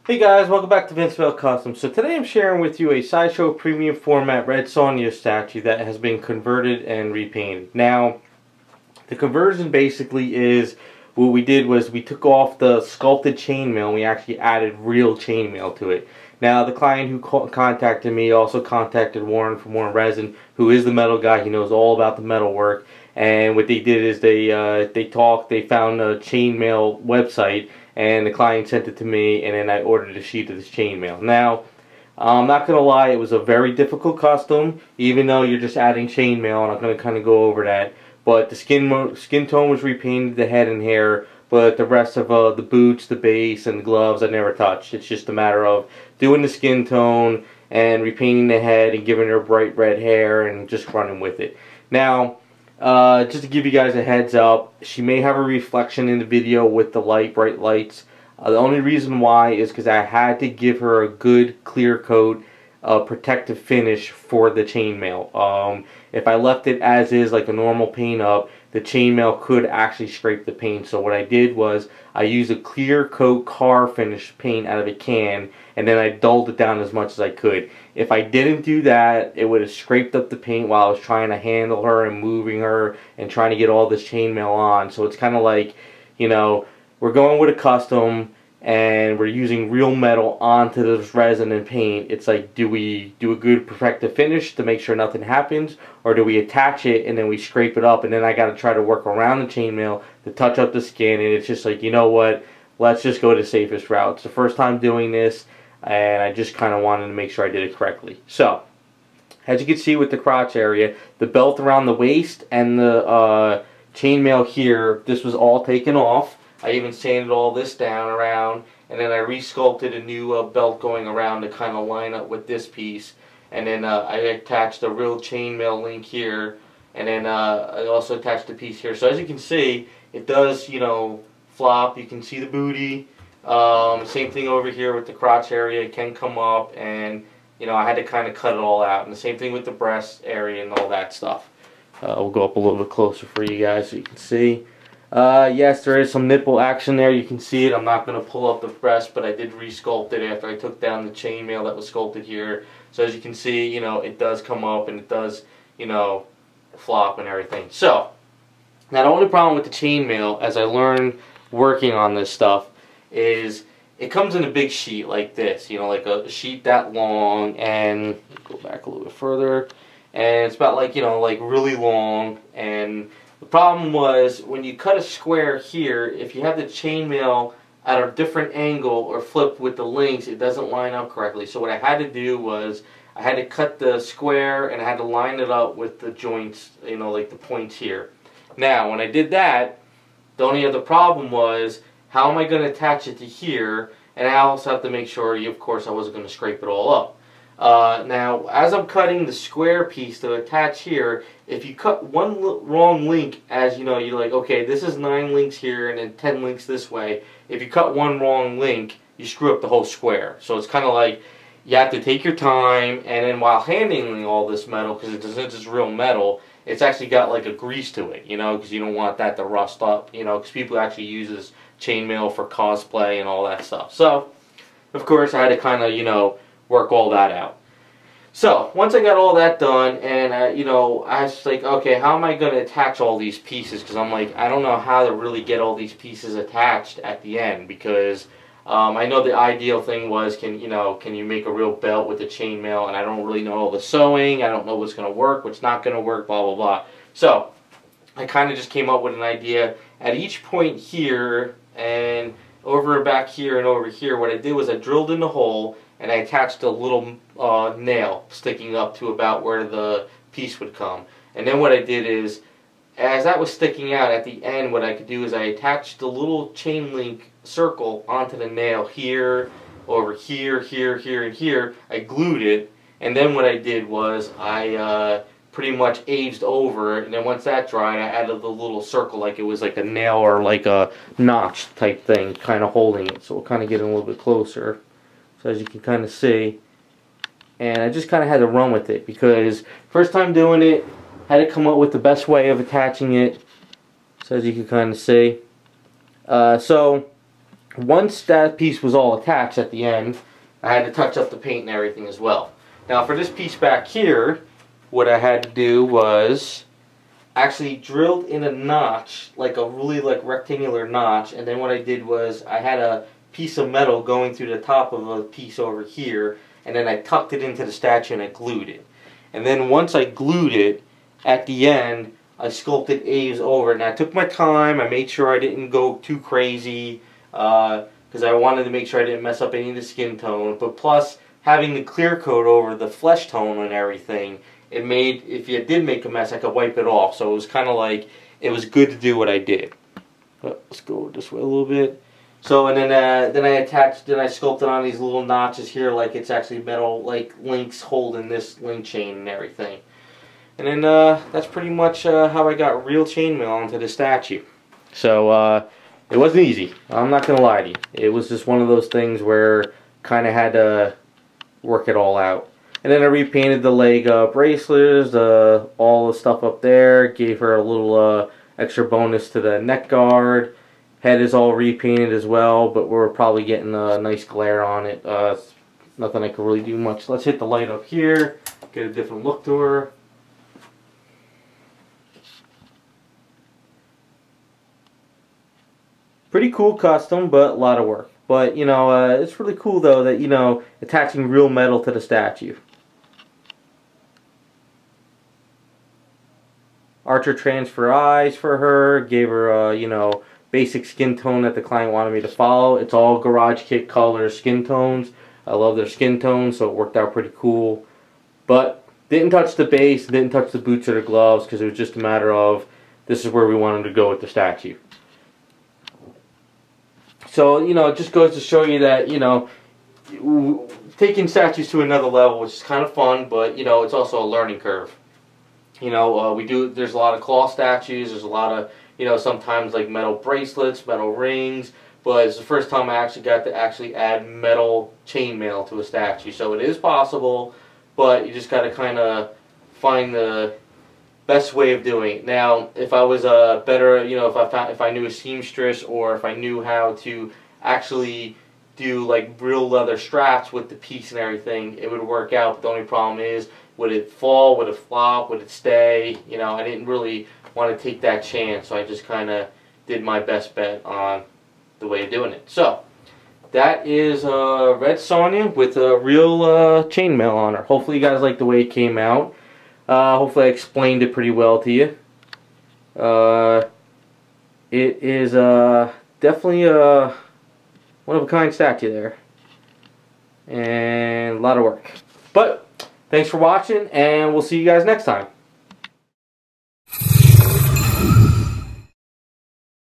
Hey guys, welcome back to Vince-Vell Custom. So today I'm sharing with you a Sideshow premium format Red Sonja statue that has been converted and repainted. Now, the conversion basically is, what we did was we took off the sculpted chainmail and we actually added real chainmail to it. Now, the client who contacted me also contacted Warren from Warren Resin, who is the metal guy. He knows all about the metal work. And what they did is they found a chainmail website, and the client sent it to me, and then I ordered a sheet of this chainmail. Now, I'm not going to lie, it was a very difficult custom, even though you're just adding chainmail, and I'm going to kind of go over that. But the skin tone was repainted, the head and hair, but the rest of the boots, the base, and the gloves I never touched. It's just a matter of doing the skin tone and repainting the head and giving her bright red hair and just running with it. Now, just to give you guys a heads up, she may have a reflection in the video with the bright lights. The only reason why is because I had to give her a good clear coat protective finish for the chainmail. If I left it as is, like a normal paint up, the chainmail could actually scrape the paint. So what I did was I used a clear coat car finish paint out of a can, and then I dulled it down as much as I could. If I didn't do that, it would have scraped up the paint while I was trying to handle her and moving her and trying to get all this chainmail on. So it's kind of like, you know, we're going with a custom and we're using real metal onto this resin and paint. It's like, do we do a good protective finish to make sure nothing happens, or do we attach it and then we scrape it up, and then I got to try to work around the chainmail to touch up the skin? And it's just like, you know what, let's just go the safest route. It's the first time doing this, and I just kind of wanted to make sure I did it correctly. So, as you can see with the crotch area, the belt around the waist and the chainmail here, this was all taken off. I even sanded all this down around, and then I resculpted a new belt going around to kind of line up with this piece. And then I attached a real chainmail link here, and then I also attached a piece here. So as you can see, it does, you know, flop. You can see the booty. Same thing over here with the crotch area. It can come up, and you know, I had to kind of cut it all out. And the same thing with the breast area and all that stuff. We'll go up a little bit closer for you guys so you can see. Yes, there is some nipple action there. You can see it. I'm not going to pull up the breast, but I did resculpt it after I took down the chainmail that was sculpted here. So as you can see, you know, it does come up and it does, you know, flop and everything. So, now the only problem with the chainmail, as I learned working on this stuff, is it comes in a big sheet like this, you know, like a sheet that long, and go back a little bit further, and it's about like, you know, like really long. And the problem was, when you cut a square here, if you have the chainmail at a different angle or flipped with the links, it doesn't line up correctly. So what I had to do was, I had to cut the square and I had to line it up with the joints, you know, like the points here. Now, when I did that, the only other problem was, how am I going to attach it to here? And I also have to make sure, of course, I wasn't going to scrape it all up. Now, as I'm cutting the square piece to attach here, if you cut one wrong link, as you know, you're like, okay, this is 9 links here and then 10 links this way. If you cut one wrong link, you screw up the whole square. So it's kind of like, you have to take your time, and then while handling all this metal, because it's real metal, it's actually got like a grease to it, you know, because you don't want that to rust up, you know, because people actually use this chainmail for cosplay and all that stuff. So, of course, I had to kind of, you know, work all that out. So, once I got all that done, and, you know, I was like, okay, how am I going to attach all these pieces? Because I'm like, I don't know how to really get all these pieces attached at the end, because I know the ideal thing was, can you make a real belt with a chainmail, and I don't really know all the sewing, I don't know what's going to work, what's not going to work, blah, blah, blah. So, I kind of just came up with an idea. At each point here, and over back here and over here, what I did was I drilled in the hole, and I attached a little nail sticking up to about where the piece would come. And then what I did is, as that was sticking out at the end, what I could do is I attached the little chain link circle onto the nail here, over here, here, here, and here. I glued it, and then what I did was I pretty much aged over it, and then once that dried, I added the little circle like it was like a nail or like a notch type thing, kind of holding it. So we'll kind of get in a little bit closer. So as you can kind of see, and I just kind of had to run with it, because first time doing it, had to come up with the best way of attaching it. So as you can kind of see, so once that piece was all attached at the end, I had to touch up the paint and everything as well. Now for this piece back here, what I had to do was actually drilled in a notch, like a really rectangular notch, and then what I did was I had a piece of metal going through the top of a piece over here, and then I tucked it into the statue and I glued it. And then once I glued it, at the end, I sculpted Aves over it. And I took my time, I made sure I didn't go too crazy, because I wanted to make sure I didn't mess up any of the skin tone. But plus, having the clear coat over the flesh tone and everything, it made, if you did make a mess, I could wipe it off. So it was kind of like, it was good to do what I did. Let's go this way a little bit. So, and then I sculpted on these little notches here like it's actually metal, like links holding this link chain and everything. And then that's pretty much how I got real chainmail onto the statue. So it wasn't easy. I'm not going to lie to you. It was just one of those things where kind of had to work it all out. And then I repainted the leg bracelets, all the stuff up there. Gave her a little extra bonus to the neck guard. Head is all repainted as well, but we're probably getting a nice glare on it. Nothing I can really do much. Let's hit the light up here. Get a different look to her. Pretty cool custom, but a lot of work. But, you know, it's really cool, though, that, you know, attaching real metal to the statue. Archer transfer eyes for her. Gave her, you know, basic skin tone that the client wanted me to follow. It's all Garage Kit color skin tones. I love their skin tones, so it worked out pretty cool. But didn't touch the base, didn't touch the boots or the gloves, because it was just a matter of this is where we wanted to go with the statue. So, you know, it just goes to show you that, you know, taking statues to another level, which is kind of fun, but, you know, it's also a learning curve. You know, there's a lot of claw statues, there's a lot of, you know, sometimes like metal bracelets, metal rings, but it's the first time I actually got to add metal chainmail to a statue. So it is possible, but you just got to kind of find the best way of doing it. Now, if I was a better, you know, if I knew a seamstress, or if I knew how to actually do like real leather straps with the piece and everything, it would work out. But the only problem is, would it fall? Would it flop? Would it stay? You know, I didn't really want to take that chance, so I just kind of did my best bet on the way of doing it. So that is Red Sonja with a real chainmail on her. Hopefully you guys like the way it came out. Hopefully I explained it pretty well to you. It is definitely a one-of-a-kind statue there. And a lot of work. But thanks for watching, and we'll see you guys next time.